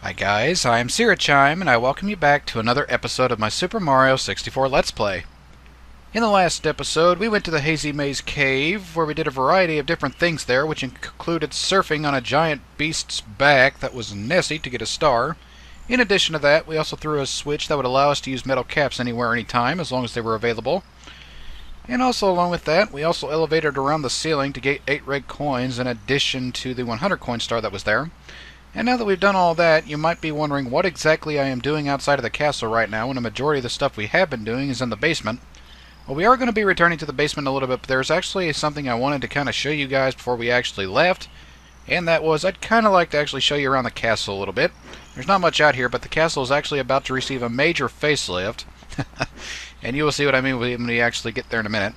Hi guys, I'm Syrachime, and I welcome you back to another episode of my Super Mario 64 Let's Play. In the last episode, we went to the Hazy Maze Cave, where we did a variety of different things there, which included surfing on a giant beast's back that was Nessie to get a star. In addition to that, we also threw a switch that would allow us to use metal caps anywhere, anytime, as long as they were available. And also, along with that, we also elevated around the ceiling to get 8 red coins in addition to the 100 coin star that was there. And now that we've done all that, you might be wondering what exactly I am doing outside of the castle right now, when a majority of the stuff we have been doing is in the basement. Well, we are going to be returning to the basement in a little bit, but there's actually something I wanted to kind of show you guys before we actually left. And that was, I'd kind of like to actually show you around the castle a little bit. There's not much out here, but the castle is actually about to receive a major facelift. And you will see what I mean when we actually get there in a minute.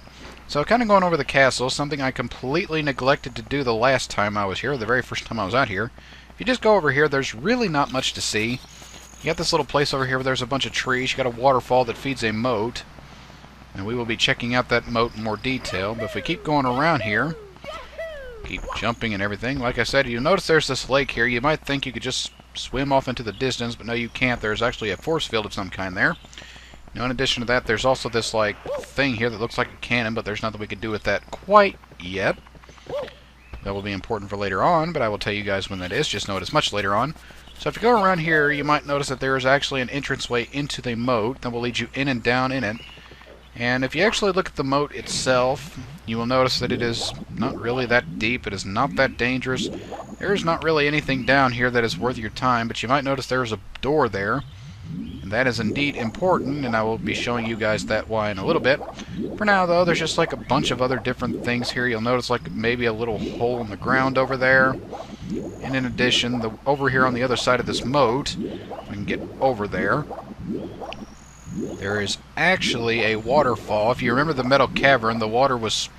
So kind of going over the castle, something I completely neglected to do the last time I was here, the very first time I was out here. If you just go over here, there's really not much to see. You got this little place over here where there's a bunch of trees. You got a waterfall that feeds a moat. And we will be checking out that moat in more detail. But if we keep going around here, keep jumping and everything, like I said, you'll notice there's this lake here. You might think you could just swim off into the distance, but no, you can't. There's actually a force field of some kind there. Now, in addition to that, there's also this like thing here that looks like a cannon, but there's nothing we can do with that quite yet. That will be important for later on, but I will tell you guys when that is. Just know it is much later on. So if you go around here, you might notice that there is actually an entranceway into the moat that will lead you in and down in it. And if you actually look at the moat itself, you will notice that it is not really that deep. It is not that dangerous. There is not really anything down here that is worth your time, but you might notice there is a door there. And that is indeed important, and I will be showing you guys that why in a little bit. For now, though, there's just like a bunch of other different things here. You'll notice like maybe a little hole in the ground over there. And in addition, over here on the other side of this moat, we can get over there. There is actually a waterfall. If you remember the metal cavern, the water was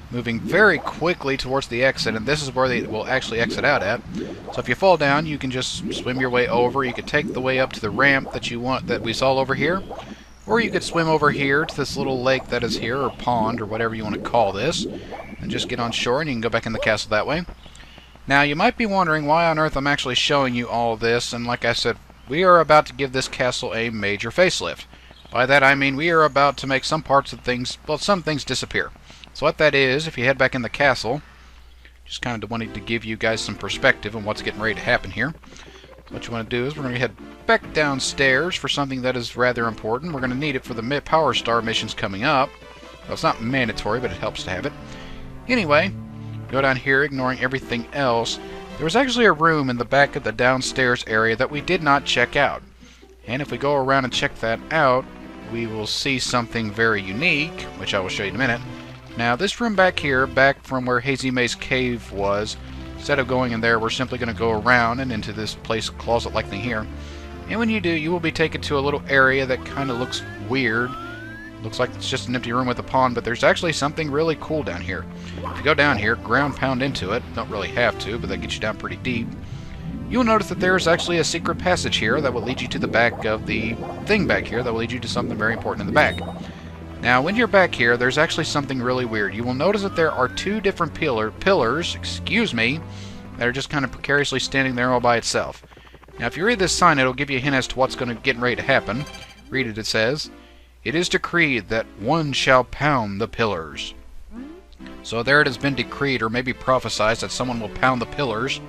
moving very quickly towards the exit, and this is where they will actually exit out at. So if you fall down, you can just swim your way over. You could take the way up to the ramp that you want, that we saw over here, or you could swim over here to this little lake that is here, or pond, or whatever you want to call this, and just get on shore, and you can go back in the castle that way. Now, you might be wondering why on earth I'm actually showing you all this, and like I said, we are about to give this castle a major facelift. By that I mean we are about to make some parts of things, well, some things disappear. So what that is, if you head back in the castle, just kind of wanting to give you guys some perspective on what's getting ready to happen here. What you want to do is we're going to head back downstairs for something that is rather important. We're going to need it for the Power Star missions coming up. Well, it's not mandatory, but it helps to have it. Anyway, go down here, ignoring everything else. There was actually a room in the back of the downstairs area that we did not check out. And if we go around and check that out, we will see something very unique, which I will show you in a minute. Now, this room back here, back from where Hazy Maze Cave was, instead of going in there, we're simply going to go around and into this place, closet-like thing here. And when you do, you will be taken to a little area that kind of looks weird. Looks like it's just an empty room with a pond, but there's actually something really cool down here. If you go down here, ground pound into it, don't really have to, but that gets you down pretty deep. You'll notice that there is actually a secret passage here that will lead you to the back of the thing back here that will lead you to something very important in the back. Now, when you're back here, there's actually something really weird. You will notice that there are two different pillars, that are just kind of precariously standing there all by itself. Now, if you read this sign, it'll give you a hint as to what's going to get ready to happen. Read it, it says, "It is decreed that one shall pound the pillars." So there it has been decreed, or maybe prophesied, that someone will pound the pillars.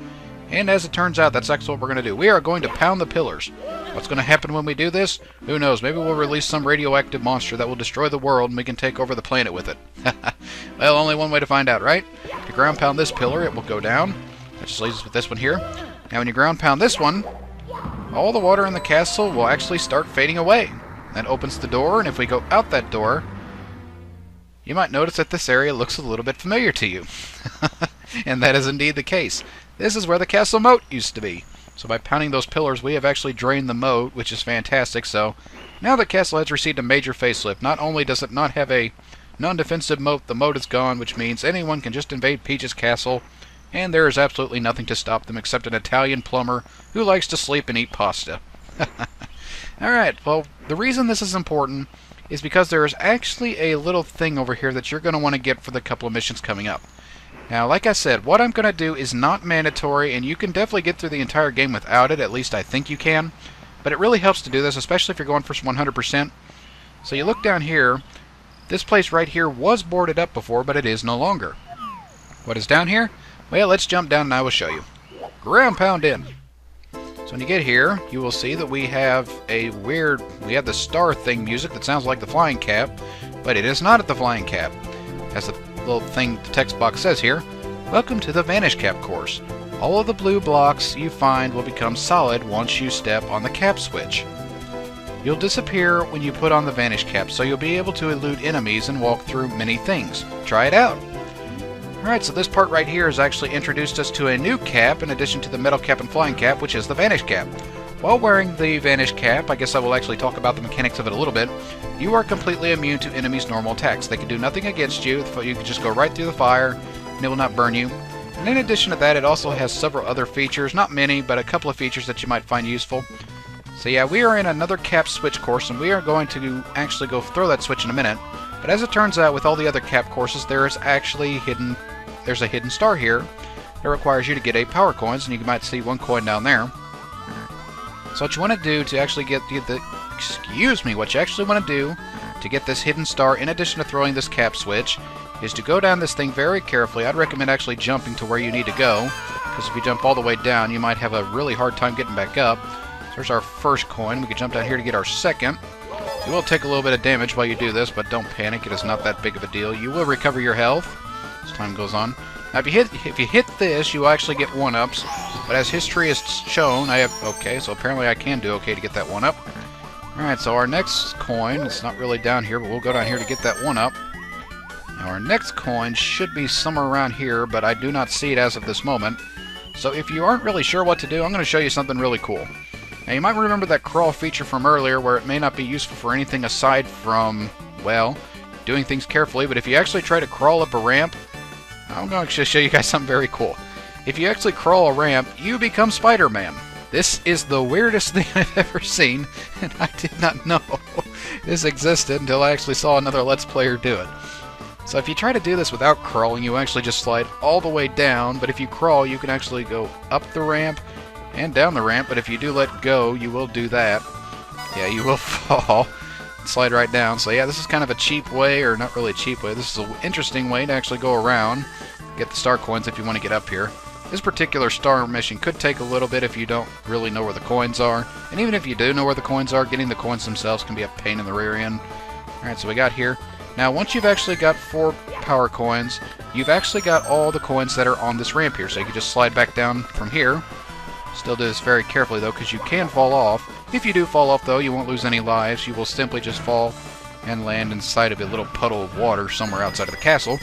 And as it turns out, that's actually what we're going to do. We are going to pound the pillars. What's going to happen when we do this? Who knows? Maybe we'll release some radioactive monster that will destroy the world and we can take over the planet with it. Well, only one way to find out, right? If you ground pound this pillar, it will go down. That just leaves us with this one here. Now, when you ground pound this one, all the water in the castle will actually start fading away. That opens the door, and if we go out that door, you might notice that this area looks a little bit familiar to you. And that is indeed the case. This is where the castle moat used to be. So by pounding those pillars, we have actually drained the moat, which is fantastic. So now the castle has received a major facelift. Not only does it not have a non-defensive moat, the moat is gone, which means anyone can just invade Peach's castle, and there is absolutely nothing to stop them except an Italian plumber who likes to sleep and eat pasta. Alright, well, the reason this is important is because there is actually a little thing over here that you're going to want to get for the couple of missions coming up. Now, like I said, what I'm going to do is not mandatory, and you can definitely get through the entire game without it. At least I think you can. But it really helps to do this, especially if you're going for 100%. So you look down here. This place right here was boarded up before, but it is no longer. What is down here? Well, let's jump down and I will show you. Ground pound in. So when you get here, you will see that we have we have the star thing music that sounds like the flying cap, but it is not at the flying cap. As the little thing, the text box says here, welcome to the Vanish Cap course. All of the blue blocks you find will become solid once you step on the cap switch. You'll disappear when you put on the Vanish Cap, so you'll be able to elude enemies and walk through many things. Try it out. Alright, so this part right here has actually introduced us to a new cap in addition to the metal cap and flying cap, which is the Vanish Cap. While wearing the Vanish Cap, I guess I will actually talk about the mechanics of it a little bit, you are completely immune to enemies' normal attacks. They can do nothing against you, you can just go right through the fire, and it will not burn you. And in addition to that, it also has several other features, not many, but a couple of features that you might find useful. So yeah, we are in another cap switch course, and we are going to actually go throw that switch in a minute. But as it turns out, with all the other cap courses, there's a hidden star here that requires you to get 8 power coins, and you might see 1 coin down there. So what you want to do to actually get what you actually want to do to get this hidden star, in addition to throwing this cap switch, is to go down this thing very carefully. I'd recommend actually jumping to where you need to go, because if you jump all the way down, you might have a really hard time getting back up. So there's our first coin. We can jump down here to get our second. You will take a little bit of damage while you do this, but don't panic. It is not that big of a deal. You will recover your health as time goes on. Now, if you hit this, you will actually get 1-ups. But as history has shown, okay, so apparently I can do okay to get that 1-up. Alright, so our next coin, it's not really down here, but we'll go down here to get that 1-up. Now, our next coin should be somewhere around here, but I do not see it as of this moment. So if you aren't really sure what to do, I'm going to show you something really cool. Now, you might remember that crawl feature from earlier where it may not be useful for anything aside from, well, doing things carefully, but if you actually try to crawl up a ramp, I'm going to show you guys something very cool. If you actually crawl a ramp, you become Spider-Man. This is the weirdest thing I've ever seen, and I did not know this existed until I actually saw another Let's Player do it. So if you try to do this without crawling, you actually just slide all the way down, but if you crawl, you can actually go up the ramp and down the ramp, but if you do let go, you will do that. Yeah, you will fall and slide right down. So yeah, this is kind of a cheap way, or not really a cheap way, this is an interesting way to actually go around, get the star coins if you want to get up here. This particular star mission could take a little bit if you don't really know where the coins are, and even if you do know where the coins are, getting the coins themselves can be a pain in the rear end. Alright, so we got here. Now, once you've actually got 4 power coins, you've actually got all the coins that are on this ramp here, so you can just slide back down from here. Still do this very carefully, though, because you can fall off. If you do fall off, though, you won't lose any lives. You will simply just fall and land inside of a little puddle of water somewhere outside of the castle.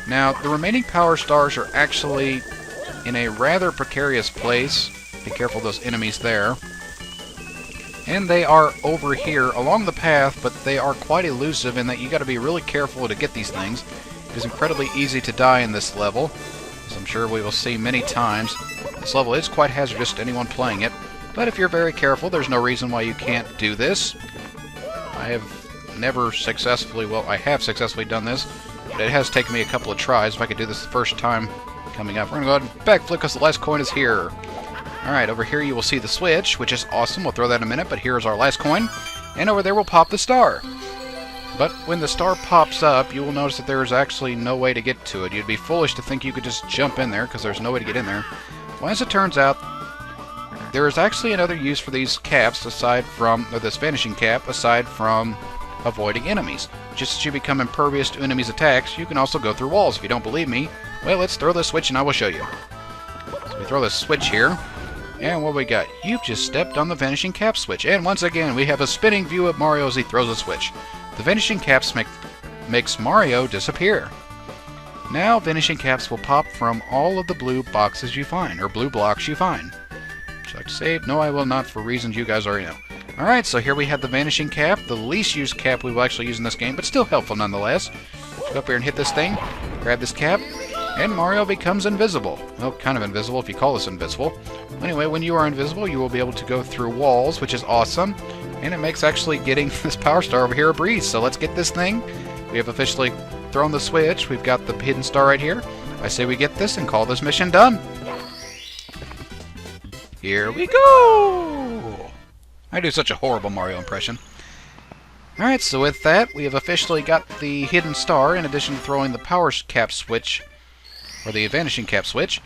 Now, the remaining power stars are actually in a rather precarious place. Be careful of those enemies there. And they are over here along the path, but they are quite elusive in that you got to be really careful to get these things. It is incredibly easy to die in this level, as I'm sure we will see many times. This level is quite hazardous to anyone playing it, but if you're very careful, there's no reason why you can't do this. I have never successfully, well, I have successfully done this, but it has taken me a couple of tries. If I could do this the first time coming up, we're going to go ahead and backflip because the last coin is here. Alright, over here you will see the switch, which is awesome. We'll throw that in a minute, but here's our last coin. And over there we'll pop the star. But when the star pops up, you will notice that there is actually no way to get to it. You'd be foolish to think you could just jump in there, because there's no way to get in there. Well, as it turns out, there is actually another use for these caps, aside from, or this vanishing cap, aside from avoiding enemies. Just as you become impervious to enemies' attacks, you can also go through walls. If you don't believe me, well, let's throw this switch and I will show you. So we throw this switch here. And what we got? You've just stepped on the vanishing cap switch. And once again, we have a spinning view of Mario as he throws a switch. The vanishing caps makes Mario disappear. Now, vanishing caps will pop from all of the blue boxes you find, or blue blocks you find. Would you like to save? No, I will not, for reasons you guys already know. Alright, so here we have the vanishing cap, the least used cap we will actually use in this game, but still helpful nonetheless. Go up here and hit this thing, grab this cap, and Mario becomes invisible. Well, kind of invisible if you call this invisible. Anyway, when you are invisible, you will be able to go through walls, which is awesome. And it makes actually getting this power star over here a breeze. So let's get this thing. We have officially thrown the switch. We've got the hidden star right here. I say we get this and call this mission done. Here we go! I do such a horrible Mario impression. Alright, so with that, we have officially got the hidden star, in addition to throwing the power cap switch, or the vanishing cap switch.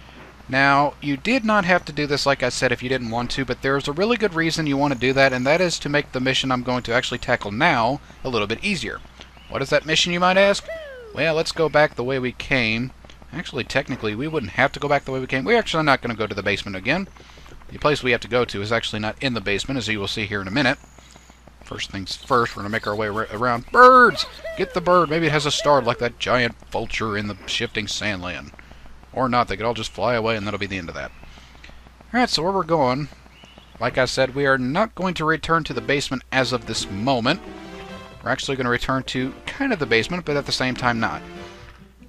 Now, you did not have to do this, like I said, if you didn't want to, but there's a really good reason you want to do that, and that is to make the mission I'm going to actually tackle now a little bit easier. What is that mission, you might ask? Well, let's go back the way we came. Actually, technically, we wouldn't have to go back the way we came. We're actually not going to go to the basement again. The place we have to go to is actually not in the basement, as you will see here in a minute. First things first, we're going to make our way around. Birds! Get the bird. Maybe it has a star like that giant vulture in the shifting sandland. Or not. They could all just fly away and that'll be the end of that. Alright, so where we're going, like I said, we are not going to return to the basement as of this moment. We're actually going to return to kind of the basement, but at the same time not.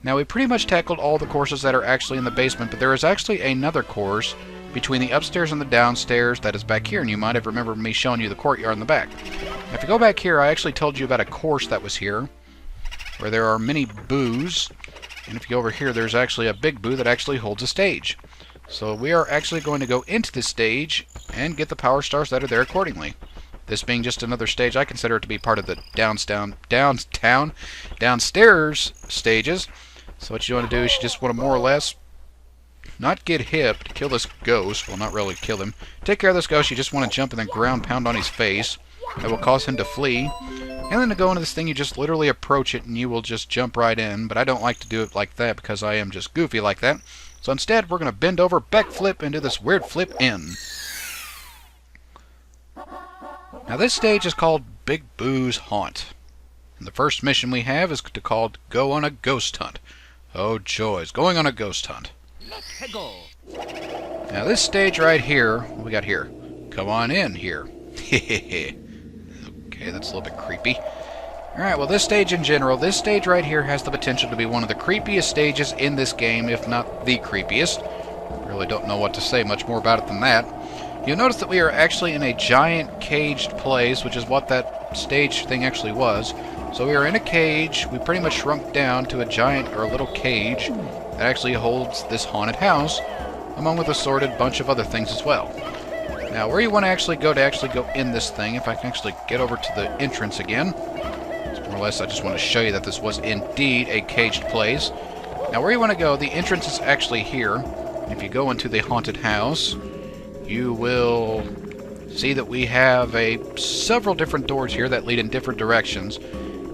Now, we pretty much tackled all the courses that are actually in the basement, but there is actually another course between the upstairs and the downstairs that is back here, and you might have remembered me showing you the courtyard in the back. Now, if you go back here, I actually told you about a course that was here, where there are many boos, and if you go over here, there's actually a big boo that actually holds a stage. So we are actually going to go into the stage and get the power stars that are there accordingly. This being just another stage, I consider it to be part of the downstairs stages. So what you want to do is you just want to more or less not get hit, but kill this ghost. Well, not really kill him. Take care of this ghost. You just want to jump and then ground pound on his face. That will cause him to flee. And then to go into this thing, you just literally approach it and you will just jump right in. But I don't like to do it like that because I am just goofy like that. So instead, we're going to bend over, backflip, and do this weird flip in. Now this stage is called Big Boo's Haunt. And the first mission we have is called Go on a Ghost Hunt. Oh joys, going on a ghost hunt. Let's go. Now this stage right here, what we got here? Come on in here. Okay, that's a little bit creepy. Alright, well this stage in general, this stage right here has the potential to be one of the creepiest stages in this game, if not the creepiest. Really don't know what to say much more about it than that. You'll notice that we are actually in a giant caged place, which is what that stage thing actually was. So we are in a cage. We pretty much shrunk down to a giant or a little cage that actually holds this haunted house, along with a assorted bunch of other things as well. Now, where you want to actually go in this thing, if I can actually get over to the entrance again. So more or less, I just want to show you that this was indeed a caged place. Now, where you want to go, the entrance is actually here. If you go into the haunted house, you will see that we have several different doors here that lead in different directions.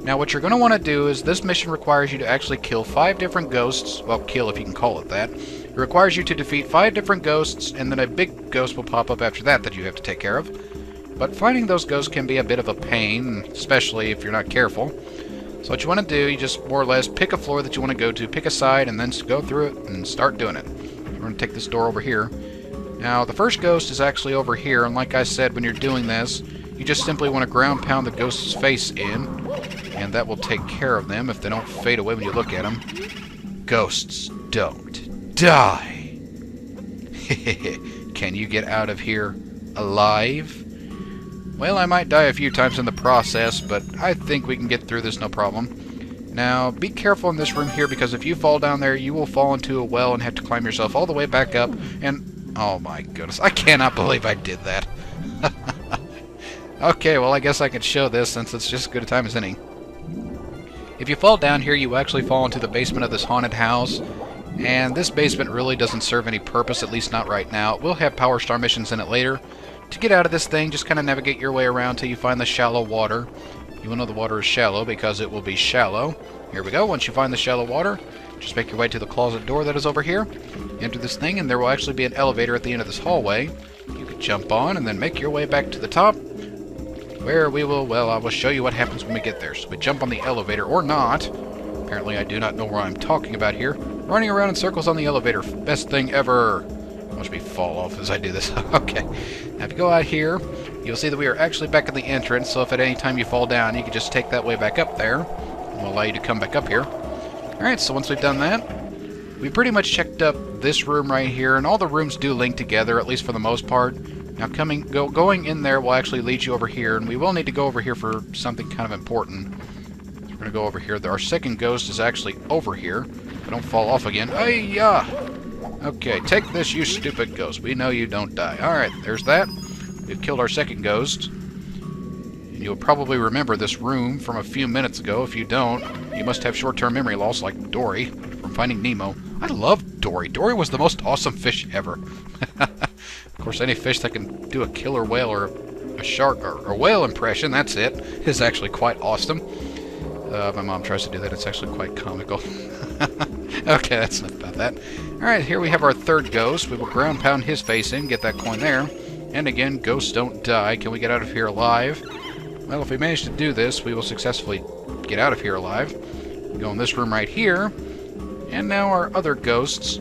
Now what you're going to want to do is this mission requires you to actually kill 5 different ghosts. Well, kill if you can call it that. It requires you to defeat 5 different ghosts, and then a big ghost will pop up after that you have to take care of. But finding those ghosts can be a bit of a pain, especially if you're not careful. So what you want to do, you just more or less pick a floor that you want to go to, pick a side, and then go through it and start doing it. We're going to take this door over here. Now, the first ghost is actually over here, and like I said, when you're doing this, you just simply want to ground pound the ghost's face in, and that will take care of them if they don't fade away when you look at them. Ghosts don't die. Can you get out of here alive? Well, I might die a few times in the process, but I think we can get through this no problem. Now, be careful in this room here, because if you fall down there, you will fall into a well and have to climb yourself all the way back up, and oh my goodness, I cannot believe I did that. Okay, well I guess I could show this since it's just as good a time as any. If you fall down here, you actually fall into the basement of this haunted house. And this basement really doesn't serve any purpose, at least not right now. We'll have Power Star missions in it later. To get out of this thing, just kind of navigate your way around till you find the shallow water. You will know the water is shallow because it will be shallow. Here we go. Once you find the shallow water, just make your way to the closet door that is over here. Enter this thing, and there will actually be an elevator at the end of this hallway. You can jump on and then make your way back to the top, where we will, well, I will show you what happens when we get there. So we jump on the elevator, or not. Apparently I do not know what I'm talking about here. Running around in circles on the elevator. Best thing ever. Watch me fall off as I do this. Okay. Now if you go out here, you'll see that we are actually back at the entrance, so if at any time you fall down, you can just take that way back up there, and we'll allow you to come back up here. Alright, so once we've done that, we pretty much checked up this room right here, and all the rooms do link together, at least for the most part. Now going in there will actually lead you over here, and we will need to go over here for something kind of important. So we're going to go over here. Our second ghost is actually over here. I don't fall off again. Ay-ya! Okay, take this, you stupid ghost. We know you don't die. Alright, there's that. We've killed our second ghost. And you'll probably remember this room from a few minutes ago. If you don't, you must have short-term memory loss like Dory from Finding Nemo. I love Dory. Dory was the most awesome fish ever. Of course, any fish that can do a killer whale or a shark or a whale impression, that's it, is actually quite awesome. My mom tries to do that. It's actually quite comical. Okay, that's enough about that. Alright, here we have our third ghost. We will ground pound his face in, get that coin there. And again, ghosts don't die. Can we get out of here alive? Well, if we manage to do this, we will successfully get out of here alive. We go in this room right here. And now our other ghosts.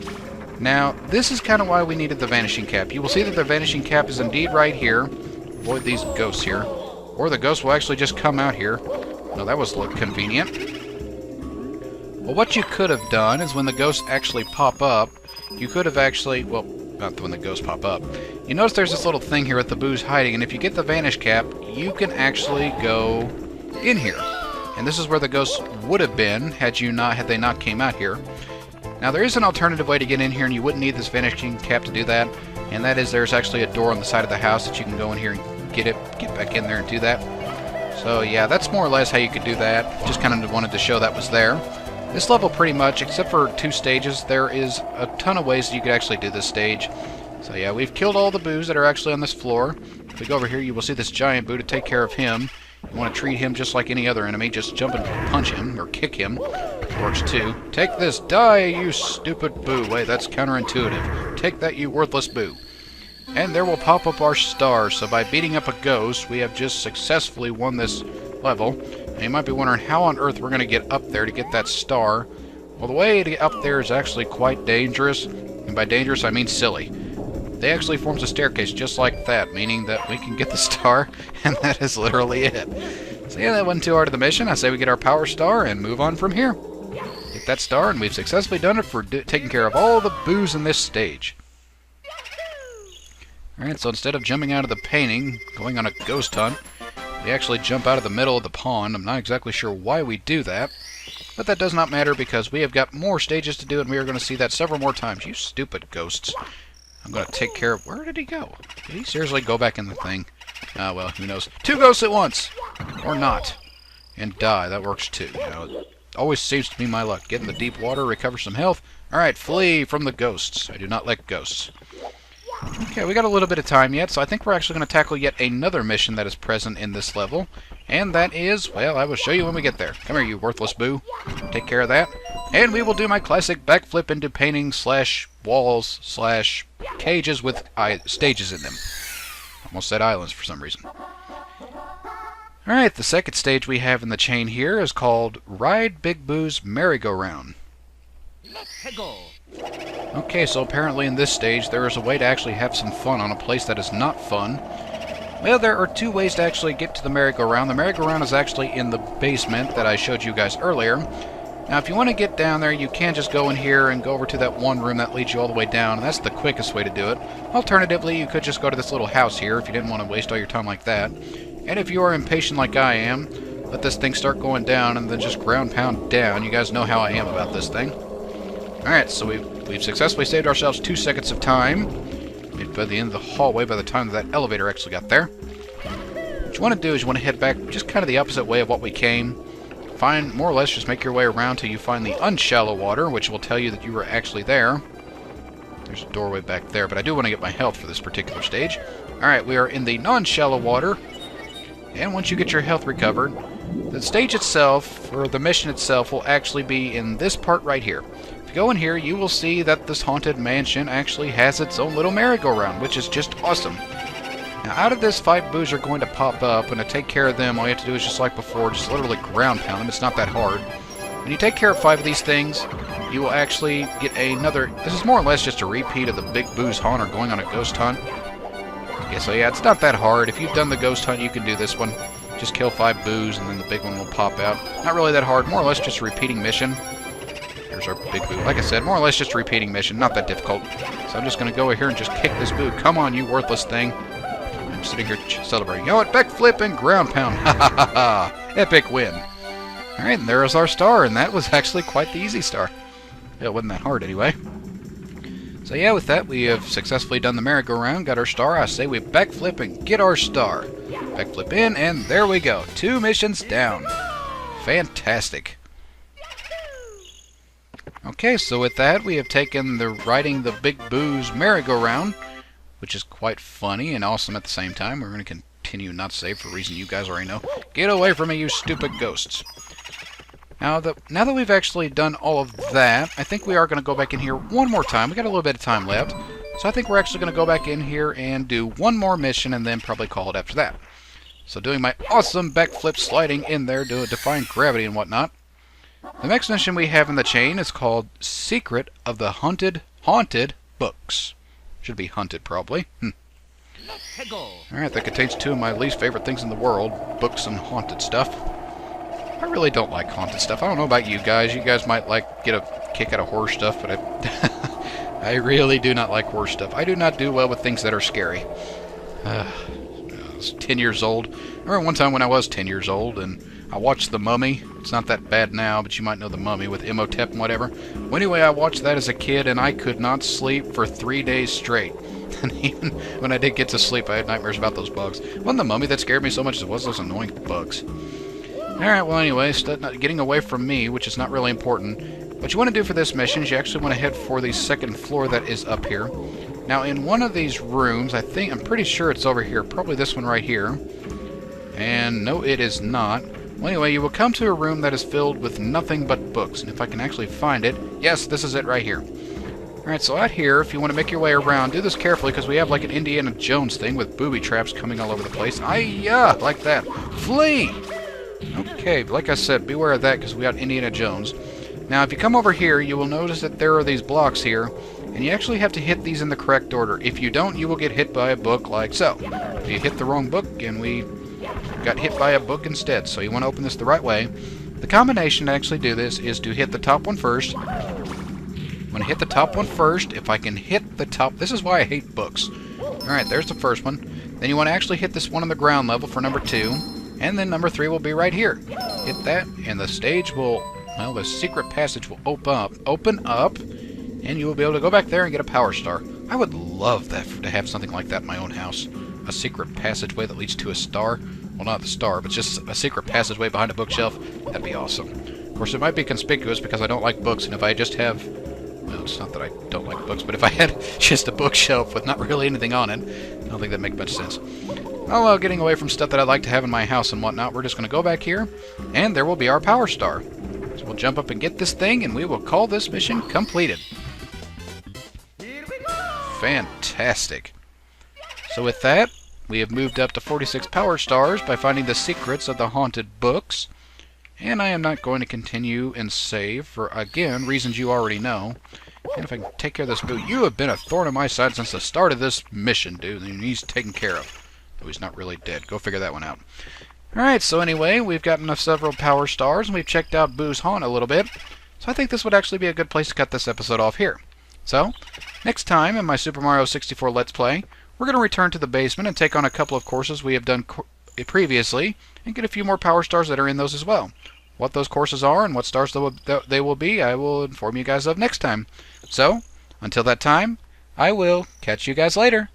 Now, this is kind of why we needed the vanishing cap. You will see that the vanishing cap is indeed right here. Avoid these ghosts here. Or the ghosts will actually just come out here. No, that was convenient. Well, what you could have done is when the ghosts actually pop up, you could have actually, well, not when the ghosts pop up. You notice there's this little thing here with the booze hiding, and if you get the vanish cap, you can actually go in here. And this is where the ghosts would have been had they not came out here. Now, there is an alternative way to get in here, and you wouldn't need this vanishing cap to do that. And that is there's actually a door on the side of the house that you can go in here and get back in there and do that. So yeah, that's more or less how you could do that. Just kind of wanted to show that was there. This level pretty much, except for 2 stages, there is a ton of ways that you could actually do this stage. So yeah, we've killed all the boos that are actually on this floor. If we go over here, you will see this giant boo. To take care of him, you want to treat him just like any other enemy. Just jump and punch him, or kick him. Works too. Take this, die, you stupid boo. Wait, that's counterintuitive. Take that, you worthless boo. And there will pop up our star. So by beating up a ghost, we have just successfully won this level. And you might be wondering how on earth we're going to get up there to get that star. Well, the way to get up there is actually quite dangerous. And by dangerous, I mean silly. They actually forms a staircase just like that, meaning that we can get the star, and that is literally it. So yeah, that wasn't too hard of the mission. I say we get our power star and move on from here. Get that star, and we've successfully done it for taking care of all the boos in this stage. Alright, so instead of jumping out of the painting, going on a ghost hunt, we actually jump out of the middle of the pond. I'm not exactly sure why we do that, but that does not matter because we have got more stages to do, and we are going to see that several more times. You stupid ghosts. I'm going to take care of... Where did he go? Did he seriously go back in the thing? Ah, well, who knows. 2 ghosts at once! Or not. And die. That works too. You know, it always seems to be my luck. Get in the deep water, recover some health. Alright, flee from the ghosts. I do not like ghosts. Okay, we got a little bit of time yet, so I think we're actually going to tackle yet another mission that is present in this level. And that is, well, I will show you when we get there. Come here, you worthless boo. Take care of that. And we will do my classic backflip into paintings slash walls slash cages with stages in them. Almost said islands for some reason. Alright, the second stage we have in the chain here is called Ride Big Boo's Merry-Go-Round. Let's go. Okay, so apparently in this stage there is a way to actually have some fun on a place that is not fun. Well, there are 2 ways to actually get to the merry-go-round. The merry-go-round is actually in the basement that I showed you guys earlier. Now, if you want to get down there, you can just go in here and go over to that one room that leads you all the way down, and that's the quickest way to do it. Alternatively, you could just go to this little house here if you didn't want to waste all your time like that. And if you are impatient like I am, let this thing start going down and then just ground pound down. You guys know how I am about this thing. Alright, so we've successfully saved ourselves 2 seconds of time. By the end of the hallway by the time that elevator actually got there. What you want to do is you want to head back just kind of the opposite way of what we came. Find, more or less, just make your way around till you find the unshallow water, which will tell you that you were actually there. There's a doorway back there, but I do want to get my health for this particular stage. Alright, we are in the non-shallow water. And once you get your health recovered, the stage itself, or the mission itself, will actually be in this part right here. If you go in here, you will see that this haunted mansion actually has its own little merry-go-round, which is just awesome. Now, out of this, 5 boos are going to pop up, and to take care of them, all you have to do is just like before, just literally ground pound them. It's not that hard. When you take care of 5 of these things, you will actually get another... This is more or less just a repeat of the big boos hunt or going on a ghost hunt. Okay, so yeah, it's not that hard. If you've done the ghost hunt, you can do this one. Just kill 5 boos, and then the big one will pop out. Not really that hard. More or less just a repeating mission. There's our big boo. Like I said, more or less just a repeating mission. Not that difficult. So I'm just going to go over here and just kick this boo. Come on, you worthless thing. I'm sitting here celebrating. You know what? Backflip and ground pound. Ha ha ha ha. Epic win. Alright, and there is our star, and that was actually quite the easy star. It wasn't that hard anyway. So yeah, with that, we have successfully done the merry-go-round, got our star. I say we backflip and get our star. Backflip in, and there we go. 2 missions down. Fantastic. Okay, so with that, we have taken the riding the Big Boo's merry-go-round, which is quite funny and awesome at the same time. We're going to continue not to save for a reason you guys already know. Get away from me, you stupid ghosts. Now that we've actually done all of that, I think we are going to go back in here one more time. We got a little bit of time left, so I think we're actually going to go back in here and do one more mission and then probably call it after that. So doing my awesome backflip sliding in there to defy gravity and whatnot. The next mission we have in the chain is called Secret of the Haunted Books. Should be hunted, probably. Alright, that contains 2 of my least favorite things in the world, books and haunted stuff. I really don't like haunted stuff. I don't know about you guys. You guys might get a kick out of horror stuff, but I really do not like horror stuff. I do not do well with things that are scary. I was 10 years old. I remember one time when I was 10 years old, and I watched The Mummy. It's not that bad now, but you might know The Mummy with Imhotep and whatever. Well, anyway, I watched that as a kid, and I could not sleep for 3 days straight. And even when I did get to sleep, I had nightmares about those bugs. It wasn't The Mummy that scared me so much as it was those annoying bugs. Alright, well anyway, getting away from me, which is not really important. What you want to do for this mission is you actually want to head for the 2nd floor that is up here. Now in one of these rooms, I'm pretty sure it's over here, probably this one right here. And no, it is not. Well anyway, you will come to a room that is filled with nothing but books. And if I can actually find it, yes, this is it right here. Alright, so out here, if you want to make your way around, do this carefully because we have like an Indiana Jones thing with booby traps coming all over the place. Ay-ya! Like that. Flee! Okay, like I said, beware of that because we got Indiana Jones. Now, if you come over here, you will notice that there are these blocks here, and you actually have to hit these in the correct order. If you don't, you will get hit by a book like so. If you hit the wrong book, and we got hit by a book instead, so you want to open this the right way. The combination to actually do this is to hit the top one first. I'm going to hit the top one first. If I can hit the top... This is why I hate books. Alright, there's the first one. Then you want to actually hit this one on the ground level for number 2. And then number 3 will be right here. Hit that, and the stage will, well, the secret passage will open up, and you will be able to go back there and get a power star. I would love that to have something like that in my own house. A secret passageway that leads to a star. Well, not the star, but just a secret passageway behind a bookshelf. That'd be awesome. Of course, it might be conspicuous because I don't like books, and if I just have... Well, it's not that I don't like books, but if I had just a bookshelf with not really anything on it, I don't think that'd make much sense. Well, getting away from stuff that I'd like to have in my house and whatnot, we're just going to go back here, and there will be our power star. So we'll jump up and get this thing, and we will call this mission completed. Fantastic. So with that, we have moved up to 46 power stars by finding the secrets of the haunted books. And I am not going to continue and save for, again, reasons you already know. And if I can take care of this boo, you have been a thorn in my side since the start of this mission, dude, and he's taken care of. Though he's not really dead. Go figure that one out. Alright, so anyway, we've gotten several power stars, and we've checked out Boo's haunt a little bit. So I think this would actually be a good place to cut this episode off here. So, next time in my Super Mario 64 Let's Play, we're going to return to the basement and take on a couple of courses we have done previously, and get a few more power stars that are in those as well. What those courses are and what stars they will be, I will inform you guys of next time. So, until that time, I will catch you guys later.